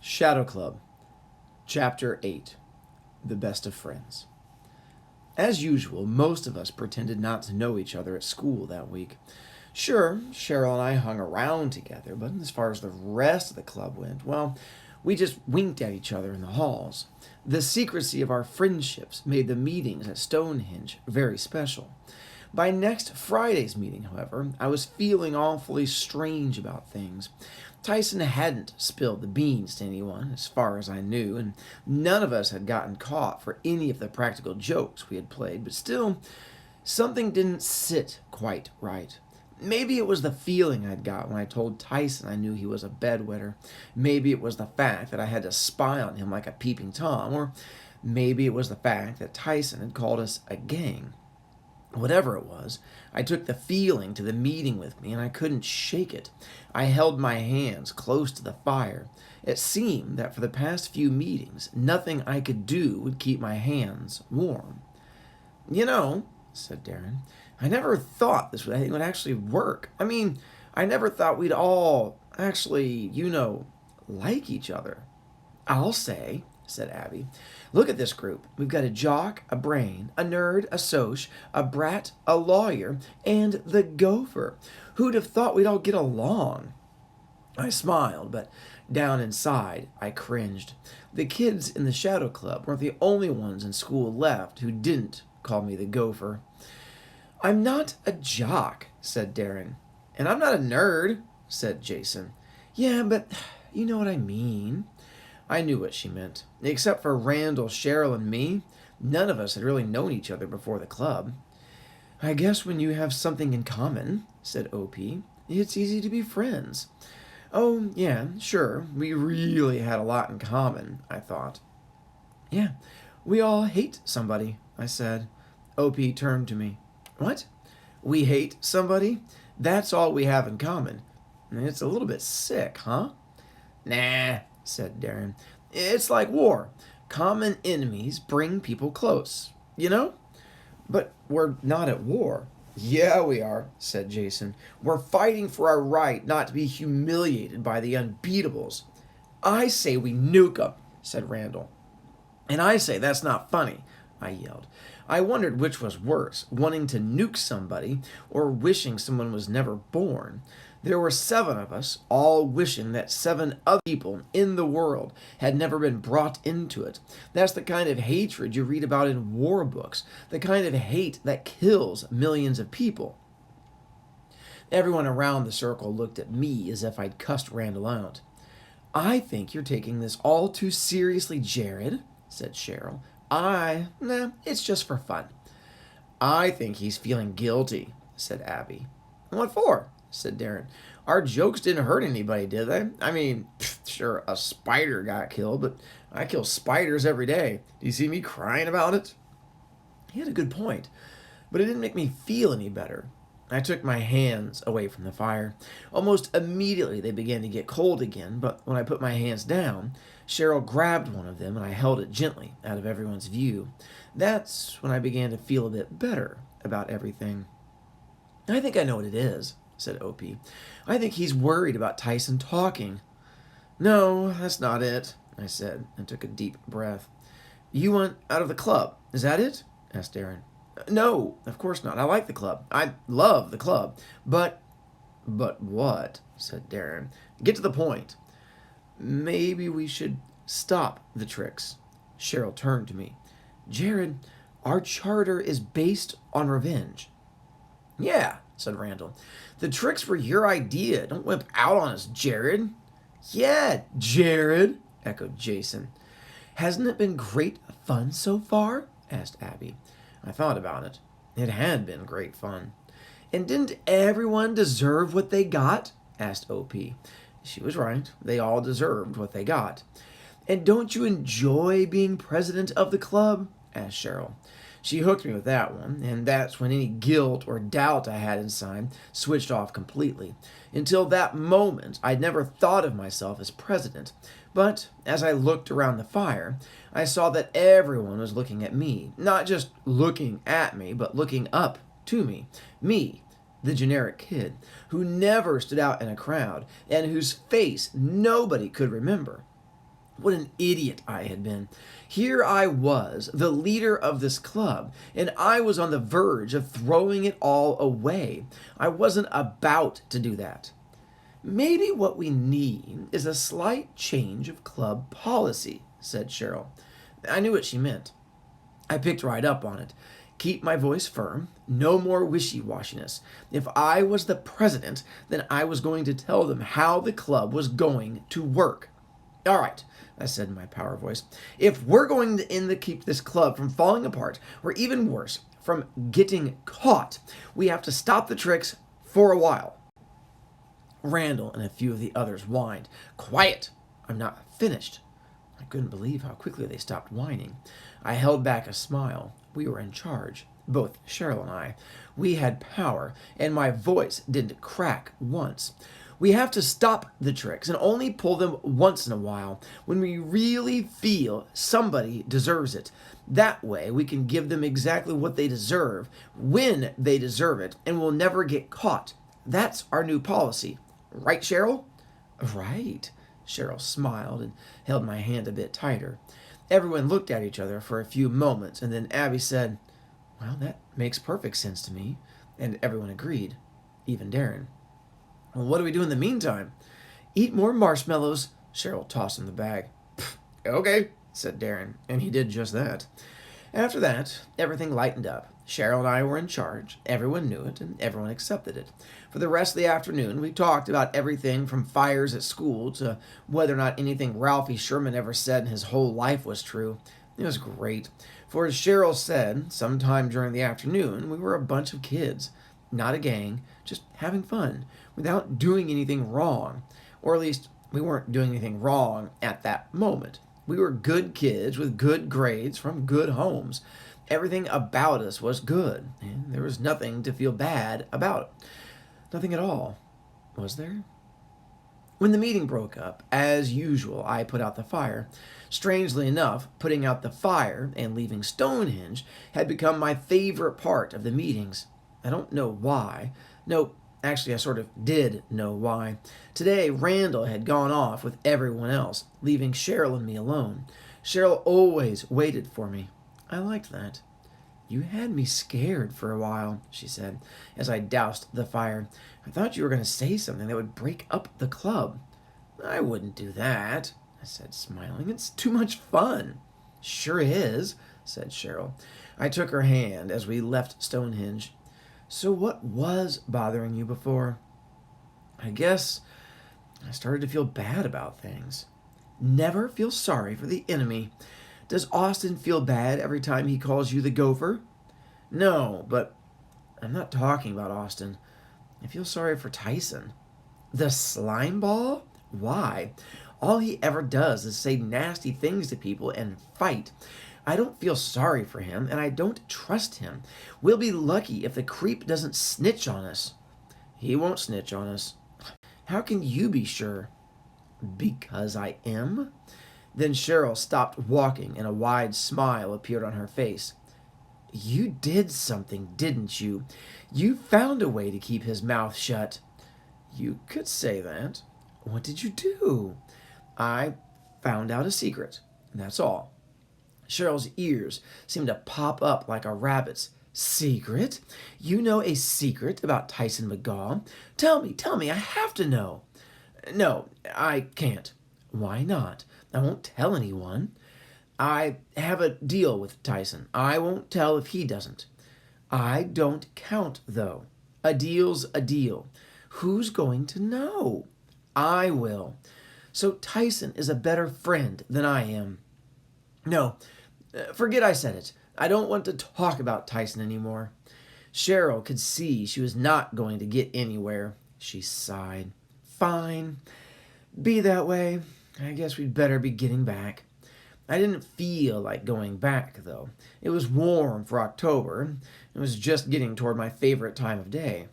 Shadow Club, Chapter 8, The Best of Friends. As usual, most of us pretended not to know each other at school that week. Sure, Cheryl and I hung around together, but as far as the rest of the club went, well, we just winked at each other in the halls. The secrecy of our friendships made the meetings at Stonehenge very special. By next Friday's meeting, however, I was feeling awfully strange about things. Tyson hadn't spilled the beans to anyone, as far as I knew, and none of us had gotten caught for any of the practical jokes we had played, but still, something didn't sit quite right. Maybe it was the feeling I'd got when I told Tyson I knew he was a bedwetter. Maybe it was the fact that I had to spy on him like a peeping Tom, or maybe it was the fact that Tyson had called us a gang. Whatever it was, I took the feeling to the meeting with me, and I couldn't shake it. I held my hands close to the fire. It seemed that for the past few meetings, nothing I could do would keep my hands warm. "You know," said Darren, "I never thought this would actually work. I never thought we'd all actually, like each other." "I'll say," said Abby. "Look at this group. We've got a jock, a brain, a nerd, a soch, a brat, a lawyer, and the gopher. Who'd have thought we'd all get along?" I smiled, but down inside, I cringed. The kids in the Shadow Club weren't the only ones in school left who didn't call me the gopher. "I'm not a jock," said Darren. "And I'm not a nerd," said Jason. "Yeah, but you know what I mean." I knew what she meant. Except for Randall, Cheryl, and me, none of us had really known each other before the club. "I guess when you have something in common," said OP, "it's easy to be friends." Oh, yeah, sure, we really had a lot in common, I thought. "Yeah, we all hate somebody," I said. OP turned to me. "What? We hate somebody? That's all we have in common. It's a little bit sick, huh?" "Nah," said Darren. "It's like war. Common enemies bring people close, you know?" "But we're not at war." "Yeah, we are," said Jason. "We're fighting for our right not to be humiliated by the unbeatables." "I say we nuke 'em," said Randall. "And I say that's not funny," I yelled. I wondered which was worse, wanting to nuke somebody or wishing someone was never born. There were 7 of us, all wishing that 7 other people in the world had never been brought into it. That's the kind of hatred you read about in war books, the kind of hate that kills millions of people. Everyone around the circle looked at me as if I'd cussed Randall out. "I think you're taking this all too seriously, Jared," said Cheryl. Nah, it's just for fun." "I think he's feeling guilty," said Abby. "What for?" said Darren. "Our jokes didn't hurt anybody, did they? Sure, a spider got killed, but I kill spiders every day. Do you see me crying about it?" He had a good point, but it didn't make me feel any better. I took my hands away from the fire. Almost immediately they began to get cold again, but when I put my hands down, Cheryl grabbed one of them and I held it gently out of everyone's view. That's when I began to feel a bit better about everything. "I think I know what it is," said OP. "I think he's worried about Tyson talking." "No, that's not it," I said, and took a deep breath. "You want out of the club, is that it?" asked Darren. "No, of course not. I like the club. I love the club. But what?" said Darren. "Get to the point." "Maybe we should stop the tricks." Cheryl turned to me. "Jared, our charter is based on revenge." "Yeah," said Randall. "The tricks were your idea. Don't whip out on us, Jared." "Yeah, Jared," echoed Jason. "Hasn't it been great fun so far?" asked Abby. I thought about it. It had been great fun. "And didn't everyone deserve what they got?" asked OP. She was right. They all deserved what they got. "And don't you enjoy being president of the club?" asked Cheryl. She hooked me with that one, and that's when any guilt or doubt I had inside switched off completely. Until that moment, I'd never thought of myself as president. But as I looked around the fire, I saw that everyone was looking at me. Not just looking at me, but looking up to me. Me, the generic kid, who never stood out in a crowd, and whose face nobody could remember. What an idiot I had been. Here I was, the leader of this club, and I was on the verge of throwing it all away. I wasn't about to do that. Maybe what we need is a slight change of club policy, said Cheryl. I knew what she meant. I picked right up on it. Keep my voice firm, no more wishy-washiness. If I was the president, then I was going to tell them how the club was going to work. All right, I said in my power voice. If we're going to keep this club from falling apart, or even worse, from getting caught, we have to stop the tricks for a while. Randall and a few of the others whined. Quiet! I'm not finished. I couldn't believe how quickly they stopped whining. I held back a smile. We were in charge, both Cheryl and I. We had power, and my voice didn't crack once. We have to stop the tricks and only pull them once in a while when we really feel somebody deserves it. That way we can give them exactly what they deserve when they deserve it, and we'll never get caught. That's our new policy. Right, Cheryl? Right. Cheryl smiled and held my hand a bit tighter. Everyone looked at each other for a few moments, and then Abby said, Well, that makes perfect sense to me. And everyone agreed, even Darren. Well, what do we do in the meantime? Eat more marshmallows, Cheryl tossed him the bag. Okay, said Darren, and he did just that. After that, everything lightened up. Cheryl and I were in charge. Everyone knew it, and everyone accepted it. For the rest of the afternoon, we talked about everything from fires at school to whether or not anything Ralphie Sherman ever said in his whole life was true. It was great. For as Cheryl said, sometime during the afternoon, we were a bunch of kids. Not a gang, just having fun, without doing anything wrong. Or at least, we weren't doing anything wrong at that moment. We were good kids with good grades from good homes. Everything about us was good, and there was nothing to feel bad about. Nothing at all, was there? When the meeting broke up, as usual, I put out the fire. Strangely enough, putting out the fire and leaving Stonehenge had become my favorite part of the meetings. I don't know why. No, actually, I sort of did know why. Today, Randall had gone off with everyone else, leaving Cheryl and me alone. Cheryl always waited for me. I liked that. You had me scared for a while, she said, as I doused the fire. I thought you were going to say something that would break up the club. I wouldn't do that, I said, smiling. It's too much fun. Sure is, said Cheryl. I took her hand as we left Stonehenge. So what was bothering you before? I guess I started to feel bad about things. Never feel sorry for the enemy. Does Austin feel bad every time he calls you the gopher? No, but I'm not talking about Austin. I feel sorry for Tyson. The slime ball? Why? All he ever does is say nasty things to people and fight. I don't feel sorry for him, and I don't trust him. We'll be lucky if the creep doesn't snitch on us. He won't snitch on us. How can you be sure? Because I am? Then Cheryl stopped walking, and a wide smile appeared on her face. You did something, didn't you? You found a way to keep his mouth shut. You could say that. What did you do? I found out a secret. That's all. Cheryl's ears seemed to pop up like a rabbit's. Secret? You know a secret about Tyson McGaw? Tell me, I have to know. No, I can't. Why not? I won't tell anyone. I have a deal with Tyson. I won't tell if he doesn't. I don't count, though. A deal's a deal. Who's going to know? I will. So Tyson is a better friend than I am. No, forget I said it. I don't want to talk about Tyson anymore. Cheryl could see she was not going to get anywhere. She sighed. Fine. Be that way. I guess we'd better be getting back. I didn't feel like going back, though. It was warm for October. It was just getting toward my favorite time of day.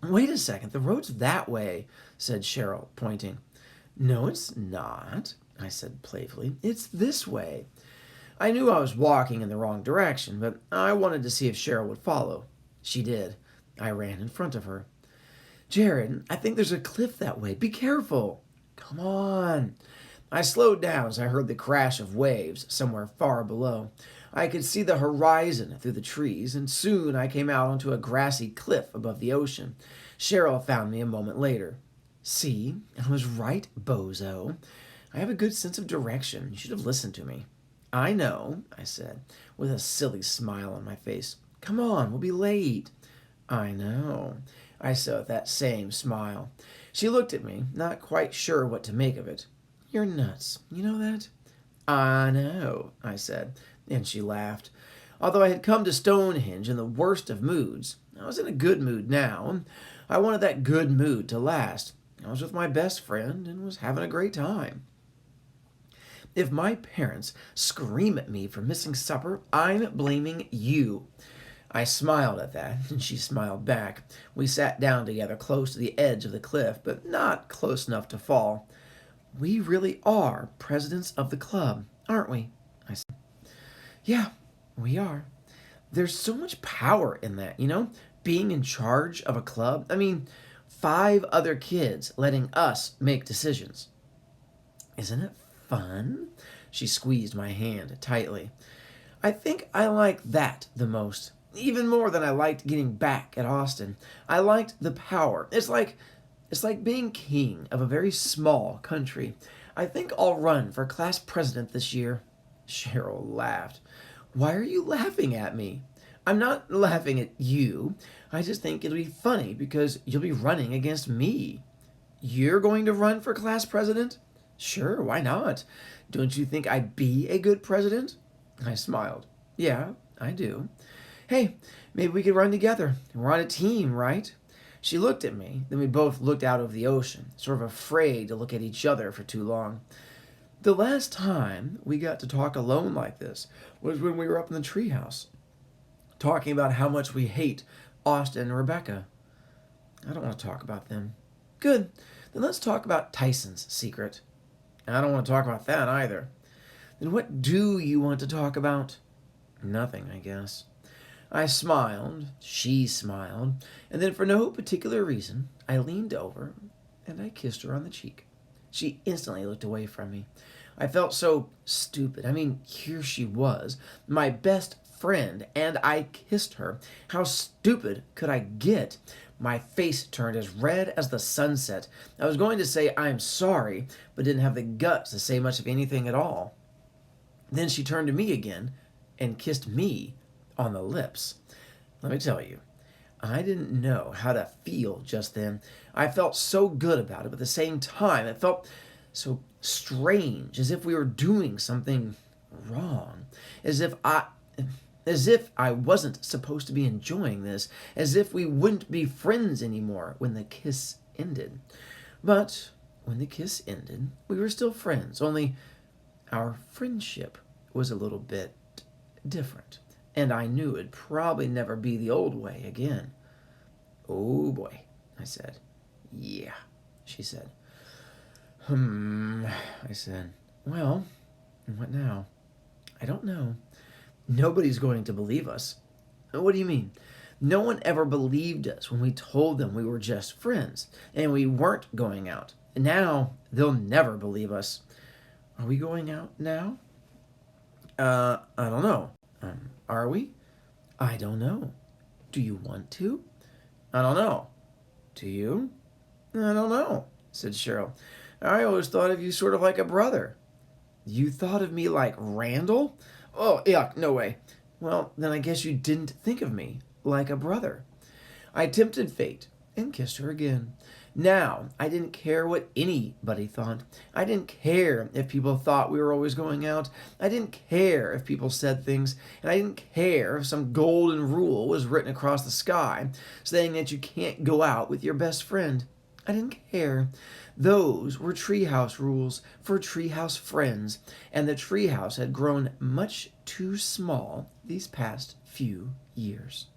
Wait a second, the road's that way, said Cheryl, pointing. No, it's not, I said playfully. It's this way. I knew I was walking in the wrong direction, but I wanted to see if Cheryl would follow. She did. I ran in front of her. Jared, I think there's a cliff that way. Be careful. Come on. I slowed down as I heard the crash of waves somewhere far below. I could see the horizon through the trees, and soon I came out onto a grassy cliff above the ocean. Cheryl found me a moment later. See, I was right, bozo. I have a good sense of direction. You should have listened to me. I know, I said, with a silly smile on my face. Come on, we'll be late. I know, I said with that same smile. She looked at me, not quite sure what to make of it. You're nuts, you know that? I know, I said, and she laughed. Although I had come to Stonehenge in the worst of moods, I was in a good mood now, and I wanted that good mood to last. I was with my best friend and was having a great time. If my parents scream at me for missing supper, I'm blaming you. I smiled at that, and she smiled back. We sat down together close to the edge of the cliff, but not close enough to fall. We really are presidents of the club, aren't we? I said. Yeah, we are. There's so much power in that, being in charge of a club. I mean, 5 other kids letting us make decisions. Isn't it fun? She squeezed my hand tightly. I think I like that the most, even more than I liked getting back at Austin. I liked the power. It's like being king of a very small country. I think I'll run for class president this year. Cheryl laughed. Why are you laughing at me? I'm not laughing at you. I just think it'll be funny because you'll be running against me. You're going to run for class president? Sure, why not? Don't you think I'd be a good president? I smiled. Yeah, I do. Hey, maybe we could run together. We're on a team, right? She looked at me, then we both looked out over the ocean, sort of afraid to look at each other for too long. The last time we got to talk alone like this was when we were up in the treehouse, talking about how much we hate Austin and Rebecca. I don't want to talk about them. Good. Then let's talk about Tyson's secret. I don't want to talk about that either. Then what do you want to talk about? Nothing, I guess. I smiled, she smiled, and then for no particular reason, I leaned over and I kissed her on the cheek. She instantly looked away from me. I felt so stupid. I mean, here she was, my best friend, and I kissed her. How stupid could I get? My face turned as red as the sunset. I was going to say I'm sorry, but didn't have the guts to say much of anything at all. Then she turned to me again and kissed me on the lips. Let me tell you, I didn't know how to feel just then. I felt so good about it, but at the same time, it felt so strange, as if we were doing something wrong, as if I wasn't supposed to be enjoying this, as if we wouldn't be friends anymore when the kiss ended. But when the kiss ended, we were still friends, only our friendship was a little bit different, and I knew it'd probably never be the old way again. Oh boy, I said. Yeah, she said. I said. Well, what now? I don't know. Nobody's going to believe us. What do you mean? No one ever believed us when we told them we were just friends and we weren't going out. And now they'll never believe us. Are we going out now? I don't know. Are we? I don't know. Do you want to? I don't know. Do you? I don't know, said Cheryl. I always thought of you sort of like a brother. You thought of me like Randall? Oh, yuck, no way. Well, then I guess you didn't think of me like a brother. I tempted fate and kissed her again. Now, I didn't care what anybody thought. I didn't care if people thought we were always going out. I didn't care if people said things. And I didn't care if some golden rule was written across the sky saying that you can't go out with your best friend. I didn't care. Those were treehouse rules for treehouse friends, and the treehouse had grown much too small these past few years.